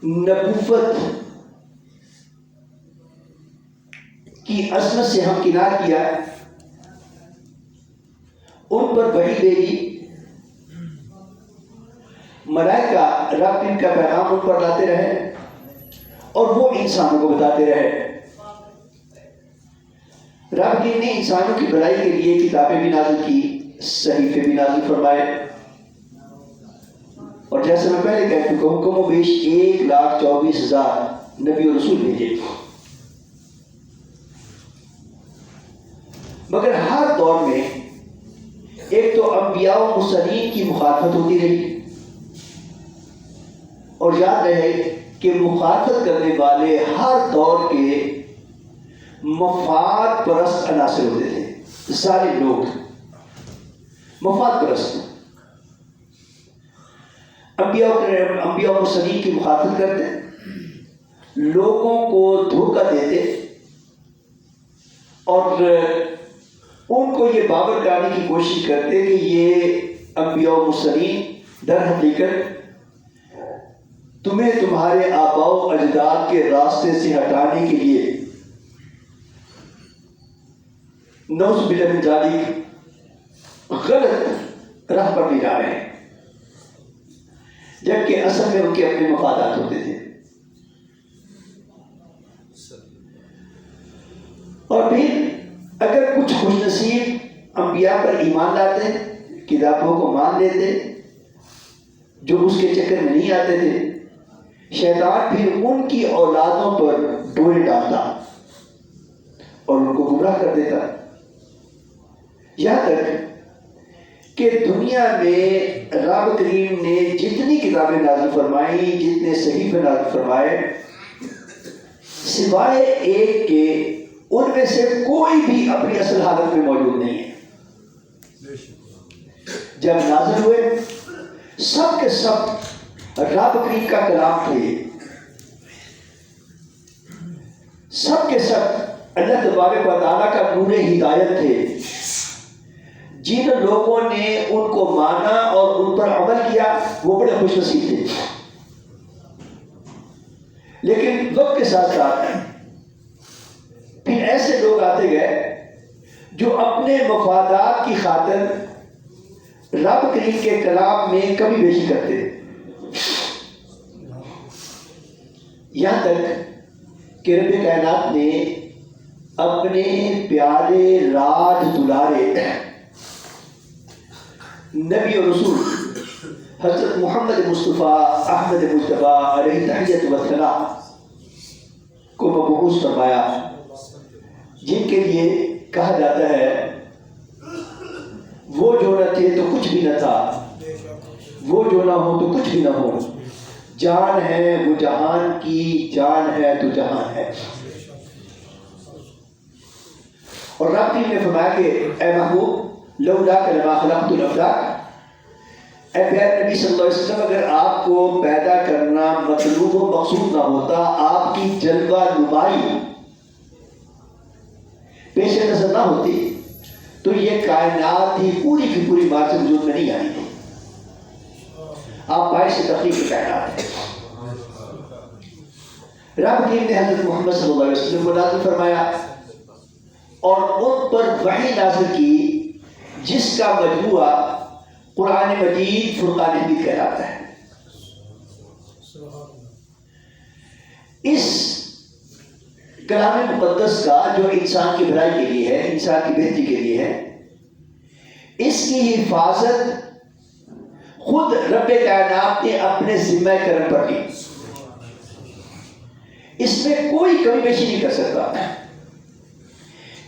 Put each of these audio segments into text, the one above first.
نبوت کی عظمت سے ہمکنار کیا، ان پر وحی بھیجی، ملائکہ رب ان کا پیغام ان پر لاتے رہے اور وہ انسانوں کو بتاتے رہے۔ رب نے انسانوں کی بھلائی کے لیے کتابیں بھی نازل کی، صحیفے بھی نازل فرمائے، اور جیسے میں پہلے کہہ چکا ہوں کم و بیش 1,24,000 نبی اور رسول بھیجے، مگر ہر دور میں ایک تو انبیاء و مرسلین کی مخالفت ہوتی رہی، اور یاد رہے کہ مخالفت کرنے والے ہر دور کے مفاد پرست عناصر ہوتے تھے، سارے لوگ مفاد پرست، انبیاء و مرسلین کی مخالفت کرتے، لوگوں کو دھوکہ دیتے اور ان کو یہ باور کرانے کی کوشش کرتے کہ یہ انبیاء و مرسلین در حقیقت تمہیں تمہارے آباء و اجداد کے راستے سے ہٹانے کے لیے نعوذ باللہ من ذالک غلط راہ پر لے جا رہے ہیں، جبکہ اصل میں ان کے اپنے مفادات ہوتے تھے۔ اور پھر اگر کچھ خوش نصیب انبیاء پر ایمان لاتے، کتابوں کو مان لیتے، جو اس کے چکر میں نہیں آتے تھے، شیطان پھر ان کی اولادوں پر ڈورے ڈالتا اور ان کو گمراہ کر دیتا، یہاں تک کہ دنیا میں رب کریم نے جتنی کتابیں نازل فرمائی، جتنے صحیفے نازل فرمائے، سوائے ایک کے ان میں سے کوئی بھی اپنی اصل حالت میں موجود نہیں ہے۔ جب نازل ہوئے سب کے سب رب کریم کا کلام تھے، سب کے سب اللہ تبارک و تعالیٰ کا نور ہدایت تھے، جن لوگوں نے ان کو مانا اور ان پر عمل کیا وہ بڑے خوش نصیب تھے۔ لیکن وقت کے ساتھ ساتھ پھر ایسے لوگ آتے گئے جو اپنے مفادات کی خاطر رب کریم کے کلام میں کمی بیشی کرتے، یہاں تک کہ رب کائنات نے اپنے پیارے راج دلارے نبی اور رسول حضرت محمد مصطفیٰ احمد مجتبیٰ علیہ تحیت و ثناء کو مبعوث فرمایا، جن کے لیے کہا جاتا ہے وہ جو نہ تھے تو کچھ بھی نہ تھا، وہ جو نہ ہو تو کچھ بھی نہ ہو، جان ہے وہ جہان کی، جان ہے تو جہان ہے۔ اور رب نے فرمایا کہ اے محبوب لولاک لما خلقت الافلاک، اے پیارے نبی صلی اللہ علیہ وسلم، اگر آپ کو پیدا کرنا مطلوب و مقصود نہ ہوتا، آپ کی جلوہ نمائی پیش نظر نہ ہوتی، تو یہ کائنات ہی پوری کی پوری بات سے وجود میں نہیں آئی تھی۔ آپ باعث تخلیق کی کائنات ہیں۔ رب کریم نے حضرت محمد صلی اللہ علیہ وسلم کو نازل فرمایا اور ان پر وحی نازل کی، جس کا مجموعہ قرآن مجید فرقان حمید کہلاتا ہے۔ اس کلام مقدس کا جو انسان کی بھلائی کے لیے ہے، انسان کی بہتری کے لیے ہے، اس کی حفاظت خود رب کائنات نے اپنے ذمہ کرم پر لی، اس میں کوئی کمی بیشی نہیں کر سکتا۔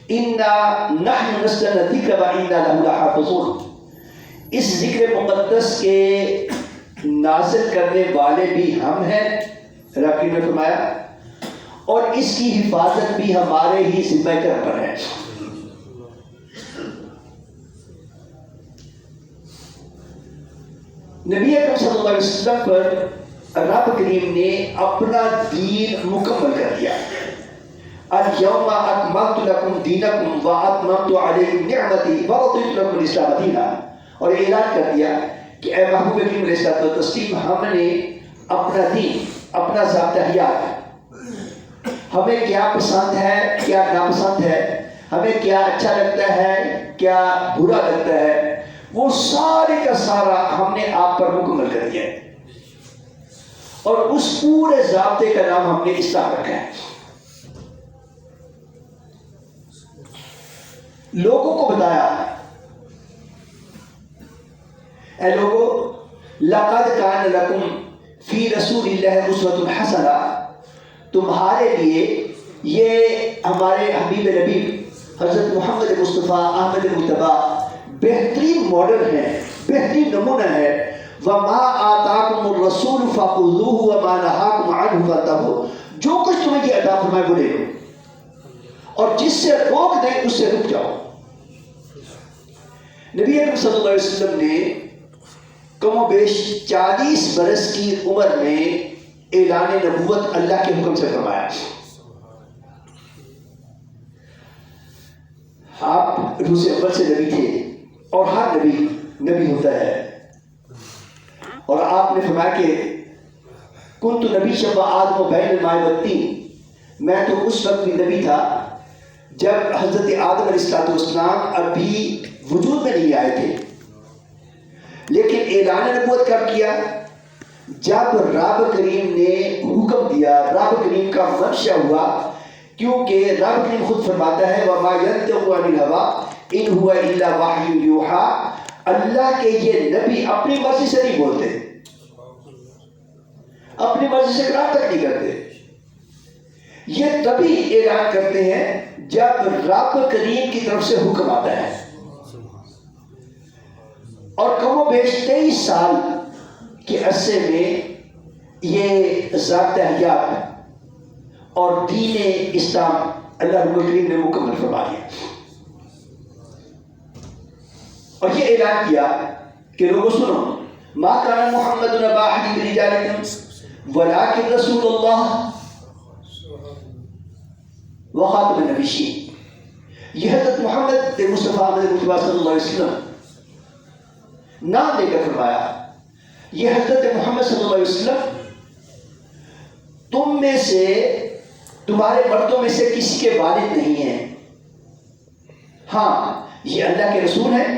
اِنَّا نَحْنُ نَزَّلْنَا الذِّكْرَ وَإِنَّا لَهُ لَحَافِظُونَ، اس ذکر مقدس کے نازل کرنے والے بھی ہم ہیں، رب نے فرمایا، اور اس کی حفاظت بھی ہمارے ہی ذمہ کرم پر ہے۔ نبی اکرم صلی اللہ علیہ وسلم پر رب کریم نے اپنا دین مکمل کر دیا۔ اليوم اکملت لکم دینکم واتممت علیکم نعمتی ورضیت لکم الاسلام دینا، اور اعلان کر دیا کہ اے محبوب کریم علیہ الصلوۃ والتسلیم، ہم نے اپنا دین، اپنا ضابطہ حیات، ہمیں کیا پسند ہے کیا ناپسند ہے، ہمیں کیا اچھا لگتا ہے کیا برا لگتا ہے، وہ سارے کا سارا ہم نے آپ پر مکمل کر دیا ہے، اور اس پورے ضابطے کا نام ہم نے اسلام رکھا ہے۔ لوگوں کو بتایا، اے لوگو لقد کان لکم فی رسول اللہ اسوۃ حسنہ، تمہارے لیے یہ ہمارے حبیب نبی حضرت محمد مصطفیٰ احمد مجتبیٰ بہترین ماڈل ہے، بہترین نمونہ ہے۔ وما آتاکم الرسول فخذوہ وما نہاکم عنہ فانتہوا، جو کچھ تمہیں یہ عطا فرمائے وہ لے لو، اور جس سے روک دیں اس سے رک جاؤ۔ نبی اکرم صلی اللہ علیہ وسلم نے کم و بیش 40 برس کی عمر میں اعلان نبوت اللہ کے حکم سے فرمایا۔ آپ روز اول سے نبی تھے، اور ہر نبی ہوتا ہے، اور آپ نے فرمایا کہ کنت نبی شب آدم و بین الماء والطین، میں تو اس وقت بھی نبی تھا جب حضرت آدم علیہ السلام ابھی وجود میں نہیں آئے تھے، لیکن اعلان نبوت کب کیا؟ جب رب کریم نے حکم دیا، رب کریم کا منشا ہوا، کیونکہ رب کریم خود فرماتا ہے وَمَا يَنطِقُ عَنِ الْهَوَىٰ إِنْ هُوَ إِلَّا وَحْيٌ يُوحَىٰ، اللہ کے یہ نبی اپنی مرضی سے نہیں بولتے، اپنی مرضی سے کلام تک نہیں کرتے، یہ تبھی اعلان کرتے ہیں جب رب کریم کی طرف سے حکم آتا ہے۔ اور کم و بیش 23 سال کے عرصے میں یہ ضابطہ حیات اور دین اسلام اللہ رب العالمین نے مکمل فرما دیا، اور یہ اعلان کیا کہ لوگوں سنو، ما کان محمد ابا احد من رجالکم ولکن رسول اللہ وخاتم النبیین، یہ حضرت محمد مصطفیٰ احمد مجتبیٰ صلی اللہ علیہ وسلم نام لے کر فرمایا، یہ حضرت محمد صلی اللہ علیہ وسلم تم میں سے، تمہارے مردوں میں سے کسی کے والد نہیں ہیں، ہاں یہ اللہ کے رسول ہیں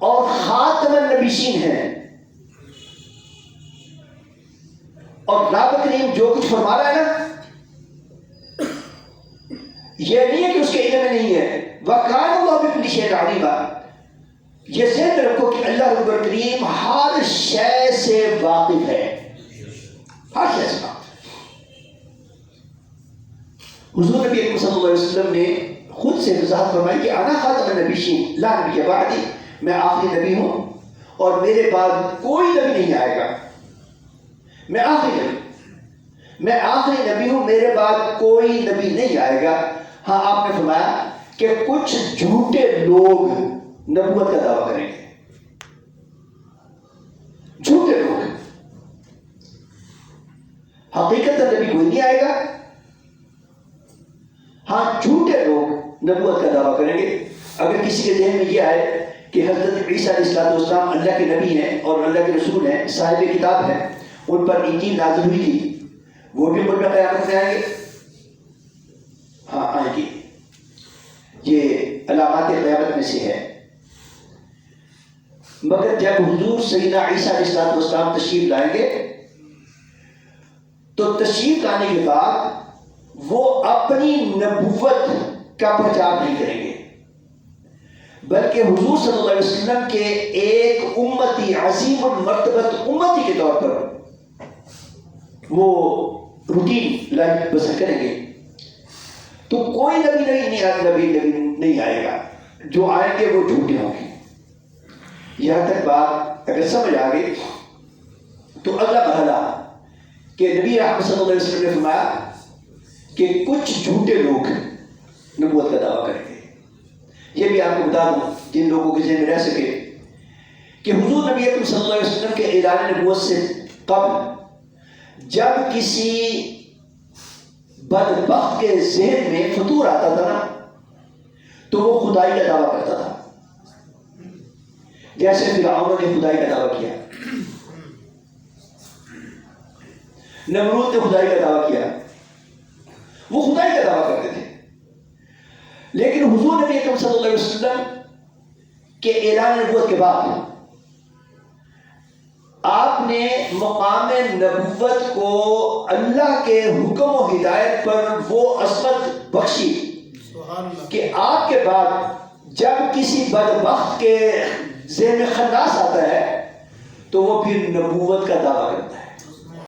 اور خاتم النبیین ہیں، اور رب کریم جو کچھ فرما رہا ہے نا، یہ نہیں ہے کہ اس کے علم میں نہیں ہے، وَكَانَ اللَّهُ بِكُلِّ شَيْءٍ عَلِيمًا، یہ ذہن رکھو کہ اللہ رب الکریم ہر شے سے واقف ہے، ہر شے سے واقف۔ حضور نبی اکرم صلی اللہ علیہ وسلم نے خود سے وضاحت فرمائی کہ انا خاتم النبیین لا نبی بعدی، میں آخری نبی ہوں اور میرے بعد کوئی نبی نہیں آئے گا، میں آخری نبی ہوں، میرے بعد کوئی نبی نہیں آئے گا۔ ہاں آپ نے فرمایا کہ کچھ جھوٹے لوگ نبوت کا دعویٰ کریں گے، جھوٹے لوگ، حقیقت نبی کوئی نہیں آئے گا، ہاں جھوٹے لوگ نبوت کا دعویٰ کریں گے۔ اگر کسی کے ذہن میں یہ آئے کہ حضرت عیسیٰ علیہ السلام اللہ کے نبی ہیں اور اللہ کے رسول ہیں، صاحب کتاب ہیں، ان پر انجیل نازل ہوئی تھی، وہ بھی ملک قیامت میں آئیں گے، ہاں آئیں گے، یہ علامات قیامت میں سے ہے۔ مگر جب حضور سیدنا عیسیٰ علیہ السلام تشریف لائیں گے تو تشریف لانے کے بعد وہ اپنی نبوت کا پرچار نہیں کریں گے، بلکہ حضور صلی اللہ علیہ وسلم کے ایک امتی، عظیم المرتبت امتی کے طور پر وہ روٹین لائف بسر کریں گے۔ تو کوئی نبی نہیں آئے گا، جو آئیں گے وہ جھوٹے ہوں گے۔ یہاں تک بات اگر سمجھ آ گئی تو اگلا مرحلہ کہ نبی رحمت صلی اللہ علیہ وسلم نے فرمایا کہ کچھ جھوٹے لوگ نبوت کا دعویٰ کریں گے۔ یہ بھی آپ کو بتا دوں جن لوگوں کے ذہن میں رہ سکے کہ حضور نبی اکرم صلی اللہ علیہ وسلم کے اعلان نبوت سے قبل جب کسی بدبخت کے ذہن میں فطور آتا تھا نا تو وہ خدائی کا دعویٰ کرتا تھا، جیسے فرعون نے خدائی کا دعویٰ کیا۔ نمرود نے خدائی کا دعویٰ کیا، وہ خدائی کا دعویٰ کرتے تھے، لیکن حضور نبی اکرم صلی اللہ علیہ وسلم کے اعلان نبوت کے بعد آپ نے مقام نبوت کو اللہ کے حکم و ہدایت پر وہ عصمت بخشی کہ آپ کے بعد جب کسی بدبخت کے ذہن میں خناس آتا ہے تو وہ پھر نبوت کا دعویٰ کرتا ہے۔